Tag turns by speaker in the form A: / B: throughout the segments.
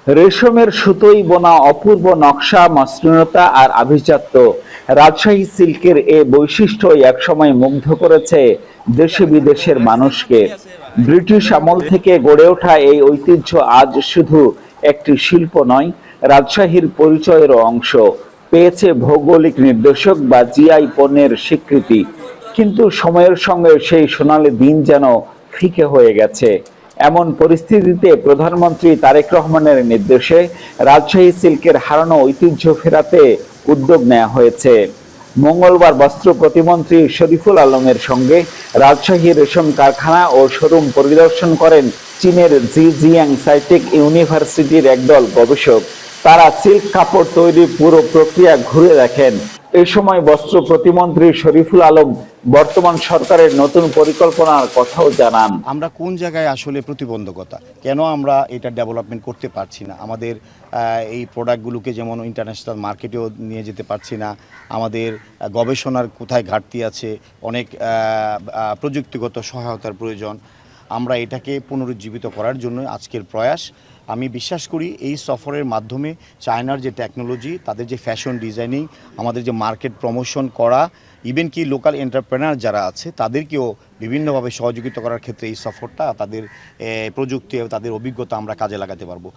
A: রেশমের সুতোয় বোনা অপূর্ব নকশা, মসৃণতা আর আভিজাত্য, রাজশাহী সিল্কের এ বৈশিষ্ট্য একসময় মুগ্ধ করেছে দেশে বিদেশের মানুষকে। ব্রিটিশ আমল থেকে গড়ে ওঠা এই ঐতিহ্য আজ শুধু একটি শিল্প নয়, রাজশাহীর পরিচয়েরও অংশ। পেয়েছে ভৌগোলিক নির্দেশক বা জিআই পণ্যের স্বীকৃতি, কিন্তু সময়ের সঙ্গে সেই সোনালী দিন যেন ফিকে হয়ে গেছে। এমন পরিস্থিতিতে প্রধানমন্ত্রী তারেক রহমানের নির্দেশে রাজশাহী সিল্কের হারানো ঐতিহ্য ফেরাতে উদ্যোগ নেওয়া হয়েছে। মঙ্গলবার বস্ত্র প্রতিমন্ত্রী শরীফুল আলমের সঙ্গে রাজশাহী রেশম কারখানা ও শোরুম পরিদর্শন করেন চীনের জিজিয়াং সাইটেক ইউনিভার্সিটির একদল গবেষক। তারা সিল্ক কাপড় তৈরির পুরো প্রক্রিয়া ঘুরে দেখেন। এই সময় বস্ত্র প্রতিমন্ত্রী শরীফুল আলম বর্তমান সরকারের নতুন পরিকল্পনার কথাও জানান।
B: আমরা কোন জায়গায় আসলে প্রতিবন্ধকতা, কেন আমরা এটা ডেভেলপমেন্ট করতে পারছি না, আমাদের এই প্রোডাক্টগুলোকে যেমন ইন্টারন্যাশনাল মার্কেটেও নিয়ে যেতে পারছি না, আমাদের গবেষণার কোথায় ঘাটতি আছে, অনেক প্রযুক্তিগত সহায়তার প্রয়োজন। আমরা এটাকে পুনরুজ্জীবিত করার জন্য আজকের প্রয়াস। আমি বিশ্বাস করি এই সফরের মাধ্যমে চায়নার যে টেকনোলজি, তাদের যে ফ্যাশন ডিজাইনিং, আমাদের যে মার্কেট প্রমোশন করা, ইভেন কি লোকাল এন্টারপ্রেনার যারা আছে তাদেরকেও বিভিন্নভাবে সহযোগিতা করার ক্ষেত্রে এই সফরটা তাদের প্রযুক্তি এবং তাদের অভিজ্ঞতা আমরা কাজে লাগাতে পারবো।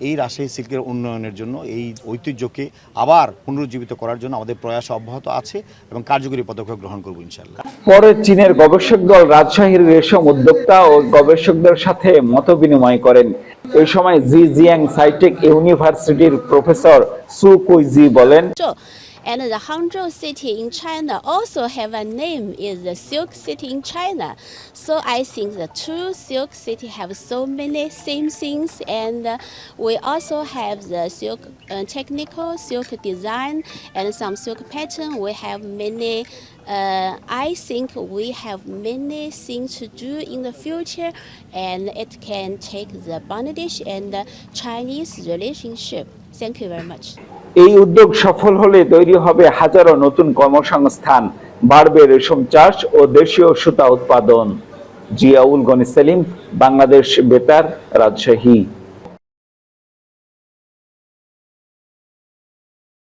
B: এই রাজশাহী সিল্কের উন্নয়নের জন্য, এই ঐতিহ্যকে আবার পুনরুজ্জীবিত করার জন্য আমাদের প্রয়াস অব্যাহত আছে এবং কার্যকরী পদক্ষেপ গ্রহণ করবো ইনশাআল্লাহ।
A: পরে চীনের গবেষক দল রাজশাহীর রেশম উদ্যোক্তা ও গবেষকদের সাথে মত বিনিময় করেন। এই সময় জিজিয়াং সাইটেক ইউনিভার্সিটির প্রফেসর সু কুইজি বলেন,
C: And the Hangzhou city in China also have a name, is the Silk City in China. So I think the two Silk City have so many same things, and we also have the silk technical silk design and some silk pattern. We have many. I think we have many things to do in the future, and it can take the Bangladesh and the Chinese relationship. Thank you very much.
A: এই উদ্যোগ সফল হলে তৈরি হবে হাজারো নতুন কর্মসংস্থান, বাড়বে রেশম চাষ ও দেশীয় সুতা উৎপাদন। জিয়াউল গনি সেলিম, বাংলাদেশ বেতার, রাজশাহী।